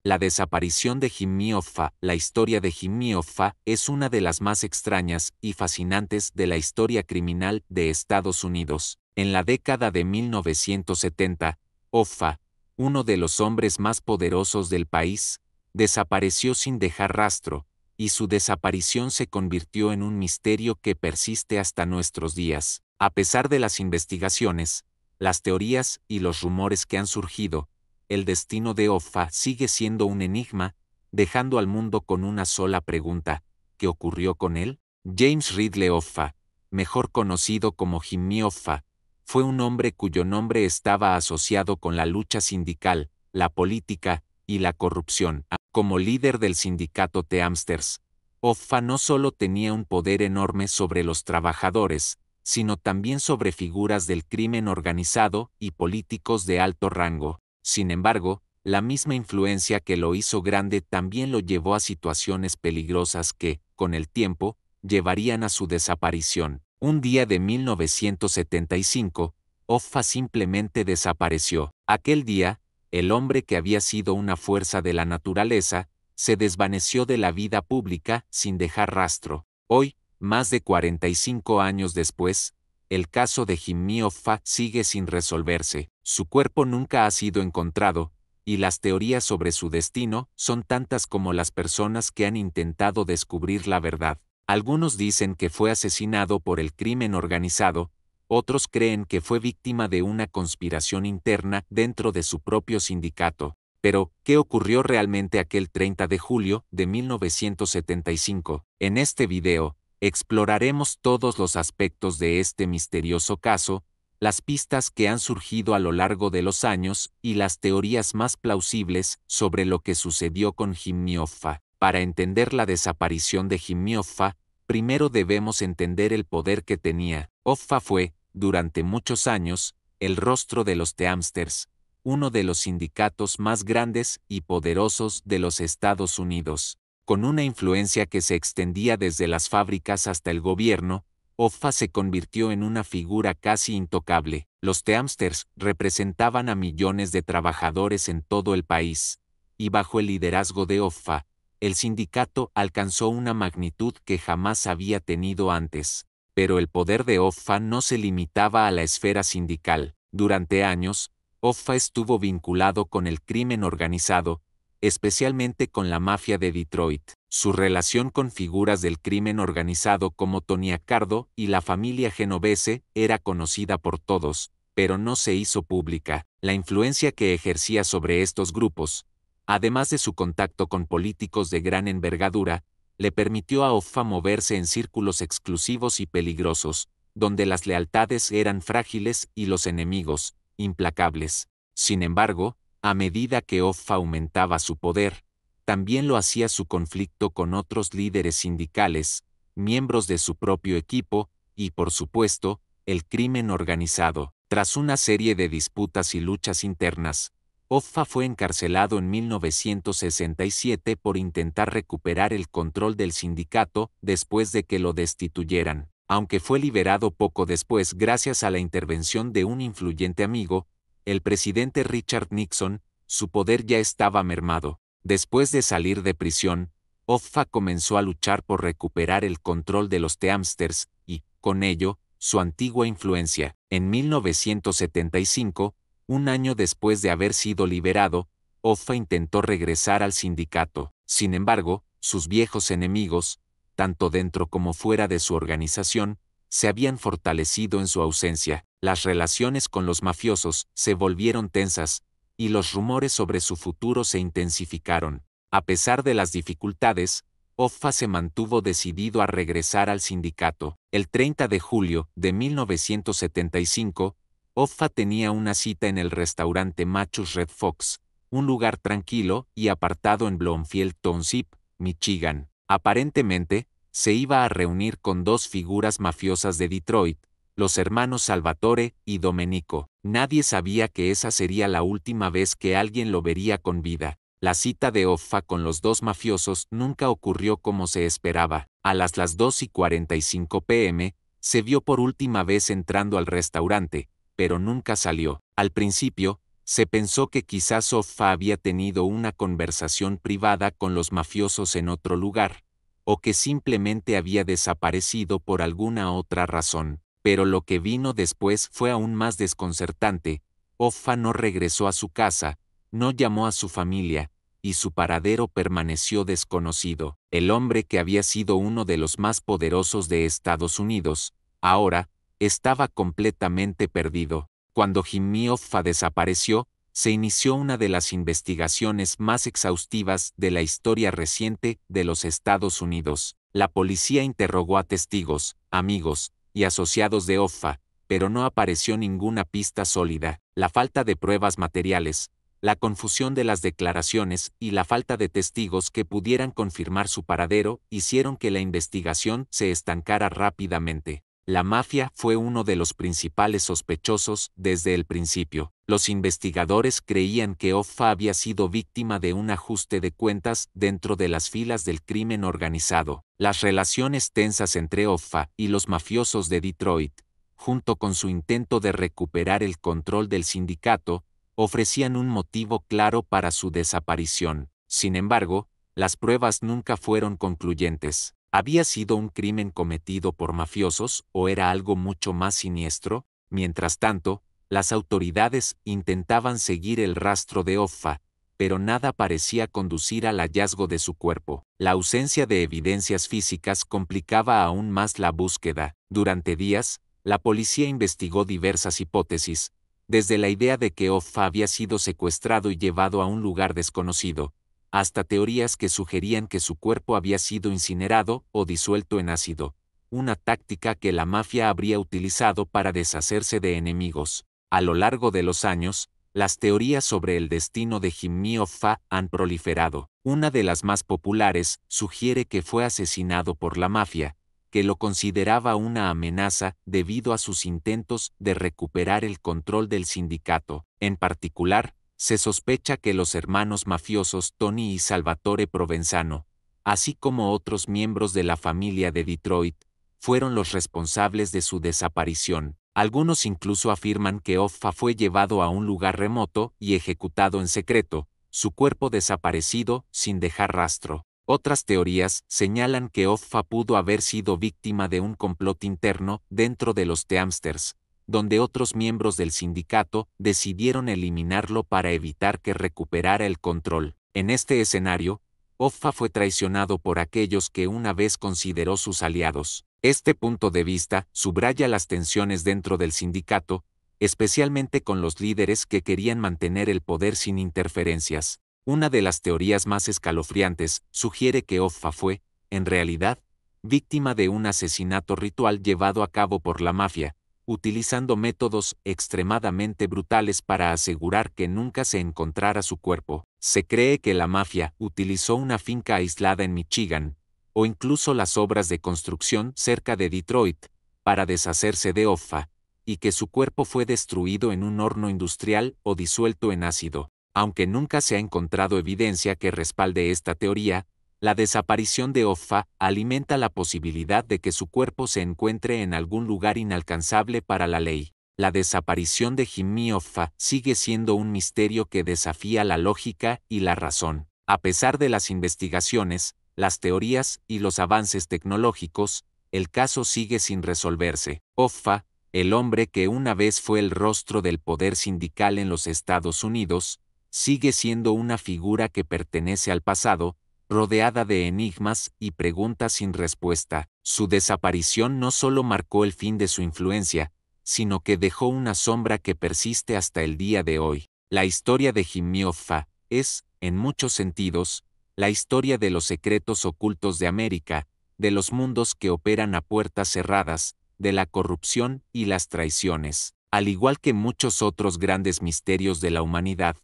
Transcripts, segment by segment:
La desaparición de Jimmy Hoffa. La historia de Jimmy Hoffa es una de las más extrañas y fascinantes de la historia criminal de Estados Unidos. En la década de 1970, Hoffa, uno de los hombres más poderosos del país, desapareció sin dejar rastro, y su desaparición se convirtió en un misterio que persiste hasta nuestros días. A pesar de las investigaciones, las teorías y los rumores que han surgido, el destino de Hoffa sigue siendo un enigma, dejando al mundo con una sola pregunta: ¿qué ocurrió con él? James Ridley Hoffa, mejor conocido como Jimmy Hoffa, fue un hombre cuyo nombre estaba asociado con la lucha sindical, la política y la corrupción. Como líder del sindicato Teamsters, Hoffa no solo tenía un poder enorme sobre los trabajadores, sino también sobre figuras del crimen organizado y políticos de alto rango. Sin embargo, la misma influencia que lo hizo grande también lo llevó a situaciones peligrosas que, con el tiempo, llevarían a su desaparición. Un día de 1975, Hoffa simplemente desapareció. Aquel día, el hombre que había sido una fuerza de la naturaleza, se desvaneció de la vida pública sin dejar rastro. Hoy, más de 45 años después, el caso de Jimmy Hoffa sigue sin resolverse. Su cuerpo nunca ha sido encontrado, y las teorías sobre su destino son tantas como las personas que han intentado descubrir la verdad. Algunos dicen que fue asesinado por el crimen organizado, otros creen que fue víctima de una conspiración interna dentro de su propio sindicato. Pero, ¿qué ocurrió realmente aquel 30 de julio de 1975? En este video, exploraremos todos los aspectos de este misterioso caso, las pistas que han surgido a lo largo de los años y las teorías más plausibles sobre lo que sucedió con Jimmy Hoffa. Para entender la desaparición de Jimmy Hoffa, primero debemos entender el poder que tenía. Hoffa fue, durante muchos años, el rostro de los Teamsters, uno de los sindicatos más grandes y poderosos de los Estados Unidos. Con una influencia que se extendía desde las fábricas hasta el gobierno, Hoffa se convirtió en una figura casi intocable. Los Teamsters representaban a millones de trabajadores en todo el país, y bajo el liderazgo de Hoffa, el sindicato alcanzó una magnitud que jamás había tenido antes. Pero el poder de Hoffa no se limitaba a la esfera sindical. Durante años, Hoffa estuvo vinculado con el crimen organizado, especialmente con la mafia de Detroit. Su relación con figuras del crimen organizado como Tony Accardo y la familia Genovese era conocida por todos, pero no se hizo pública. La influencia que ejercía sobre estos grupos, además de su contacto con políticos de gran envergadura, le permitió a Hoffa moverse en círculos exclusivos y peligrosos, donde las lealtades eran frágiles y los enemigos, implacables. Sin embargo, a medida que Hoffa aumentaba su poder, también lo hacía su conflicto con otros líderes sindicales, miembros de su propio equipo, y por supuesto, el crimen organizado. Tras una serie de disputas y luchas internas, Hoffa fue encarcelado en 1967 por intentar recuperar el control del sindicato después de que lo destituyeran. Aunque fue liberado poco después gracias a la intervención de un influyente amigo, el presidente Richard Nixon, su poder ya estaba mermado. Después de salir de prisión, Hoffa comenzó a luchar por recuperar el control de los Teamsters y, con ello, su antigua influencia. En 1975, un año después de haber sido liberado, Hoffa intentó regresar al sindicato. Sin embargo, sus viejos enemigos, tanto dentro como fuera de su organización, se habían fortalecido en su ausencia. Las relaciones con los mafiosos se volvieron tensas, y los rumores sobre su futuro se intensificaron. A pesar de las dificultades, Hoffa se mantuvo decidido a regresar al sindicato. El 30 de julio de 1975, Hoffa tenía una cita en el restaurante Machus Red Fox, un lugar tranquilo y apartado en Bloomfield Township, Michigan. Aparentemente, se iba a reunir con dos figuras mafiosas de Detroit, los hermanos Salvatore y Domenico. Nadie sabía que esa sería la última vez que alguien lo vería con vida. La cita de Hoffa con los dos mafiosos nunca ocurrió como se esperaba. A las 2:45 p.m., se vio por última vez entrando al restaurante, pero nunca salió. Al principio, Se pensó que quizás Offa había tenido una conversación privada con los mafiosos en otro lugar, o que simplemente había desaparecido por alguna otra razón. Pero lo que vino después fue aún más desconcertante. Offa no regresó a su casa, no llamó a su familia, y su paradero permaneció desconocido. El hombre que había sido uno de los más poderosos de Estados Unidos, ahora, estaba completamente perdido. Cuando Jimmy Hoffa desapareció, se inició una de las investigaciones más exhaustivas de la historia reciente de los Estados Unidos. La policía interrogó a testigos, amigos y asociados de Hoffa, pero no apareció ninguna pista sólida. La falta de pruebas materiales, la confusión de las declaraciones y la falta de testigos que pudieran confirmar su paradero hicieron que la investigación se estancara rápidamente. La mafia fue uno de los principales sospechosos desde el principio. Los investigadores creían que Hoffa había sido víctima de un ajuste de cuentas dentro de las filas del crimen organizado. Las relaciones tensas entre Hoffa y los mafiosos de Detroit, junto con su intento de recuperar el control del sindicato, ofrecían un motivo claro para su desaparición. Sin embargo, las pruebas nunca fueron concluyentes. ¿Había sido un crimen cometido por mafiosos o era algo mucho más siniestro? Mientras tanto, las autoridades intentaban seguir el rastro de Hoffa, pero nada parecía conducir al hallazgo de su cuerpo. La ausencia de evidencias físicas complicaba aún más la búsqueda. Durante días, la policía investigó diversas hipótesis, desde la idea de que Hoffa había sido secuestrado y llevado a un lugar desconocido, hasta teorías que sugerían que su cuerpo había sido incinerado o disuelto en ácido, una táctica que la mafia habría utilizado para deshacerse de enemigos. A lo largo de los años, las teorías sobre el destino de Jimmy Hoffa han proliferado. Una de las más populares sugiere que fue asesinado por la mafia, que lo consideraba una amenaza debido a sus intentos de recuperar el control del sindicato. En particular, se sospecha que los hermanos mafiosos Tony y Salvatore Provenzano, así como otros miembros de la familia de Detroit, fueron los responsables de su desaparición. Algunos incluso afirman que Hoffa fue llevado a un lugar remoto y ejecutado en secreto, su cuerpo desaparecido sin dejar rastro. Otras teorías señalan que Hoffa pudo haber sido víctima de un complot interno dentro de los Teamsters, donde otros miembros del sindicato decidieron eliminarlo para evitar que recuperara el control. En este escenario, Hoffa fue traicionado por aquellos que una vez consideró sus aliados. Este punto de vista subraya las tensiones dentro del sindicato, especialmente con los líderes que querían mantener el poder sin interferencias. Una de las teorías más escalofriantes sugiere que Hoffa fue, en realidad, víctima de un asesinato ritual llevado a cabo por la mafia, utilizando métodos extremadamente brutales para asegurar que nunca se encontrara su cuerpo. Se cree que la mafia utilizó una finca aislada en Michigan, o incluso las obras de construcción cerca de Detroit, para deshacerse de Hoffa, y que su cuerpo fue destruido en un horno industrial o disuelto en ácido. Aunque nunca se ha encontrado evidencia que respalde esta teoría, la desaparición de Hoffa alimenta la posibilidad de que su cuerpo se encuentre en algún lugar inalcanzable para la ley. La desaparición de Jimmy Hoffa sigue siendo un misterio que desafía la lógica y la razón. A pesar de las investigaciones, las teorías y los avances tecnológicos, el caso sigue sin resolverse. Hoffa, el hombre que una vez fue el rostro del poder sindical en los Estados Unidos, sigue siendo una figura que pertenece al pasado, rodeada de enigmas y preguntas sin respuesta. Su desaparición no solo marcó el fin de su influencia, sino que dejó una sombra que persiste hasta el día de hoy. La historia de Jimmy Hoffa es, en muchos sentidos, la historia de los secretos ocultos de América, de los mundos que operan a puertas cerradas, de la corrupción y las traiciones. Al igual que muchos otros grandes misterios de la humanidad,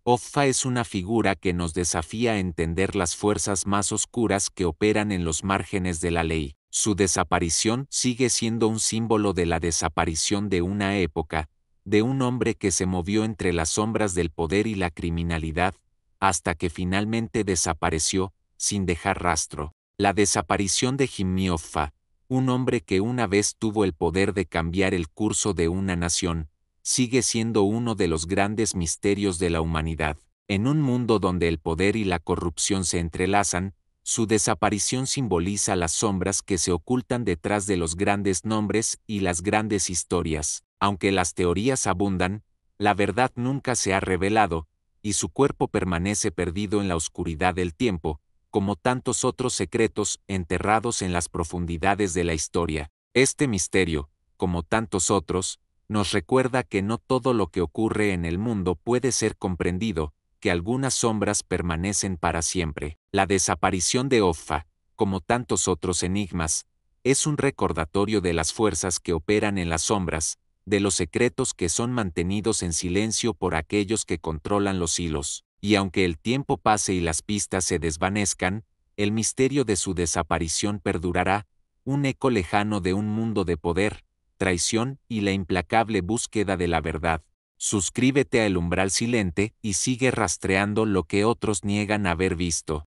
Hoffa es una figura que nos desafía a entender las fuerzas más oscuras que operan en los márgenes de la ley. Su desaparición sigue siendo un símbolo de la desaparición de una época, de un hombre que se movió entre las sombras del poder y la criminalidad, hasta que finalmente desapareció, sin dejar rastro. La desaparición de Jimmy Hoffa, un hombre que una vez tuvo el poder de cambiar el curso de una nación, sigue siendo uno de los grandes misterios de la humanidad. En un mundo donde el poder y la corrupción se entrelazan, su desaparición simboliza las sombras que se ocultan detrás de los grandes nombres y las grandes historias. Aunque las teorías abundan, la verdad nunca se ha revelado, y su cuerpo permanece perdido en la oscuridad del tiempo, como tantos otros secretos enterrados en las profundidades de la historia. Este misterio, como tantos otros, nos recuerda que no todo lo que ocurre en el mundo puede ser comprendido, que algunas sombras permanecen para siempre. La desaparición de Offa, como tantos otros enigmas, es un recordatorio de las fuerzas que operan en las sombras, de los secretos que son mantenidos en silencio por aquellos que controlan los hilos. Y aunque el tiempo pase y las pistas se desvanezcan, el misterio de su desaparición perdurará, un eco lejano de un mundo de poder, traición y la implacable búsqueda de la verdad. Suscríbete a El Umbral Silente y sigue rastreando lo que otros niegan haber visto.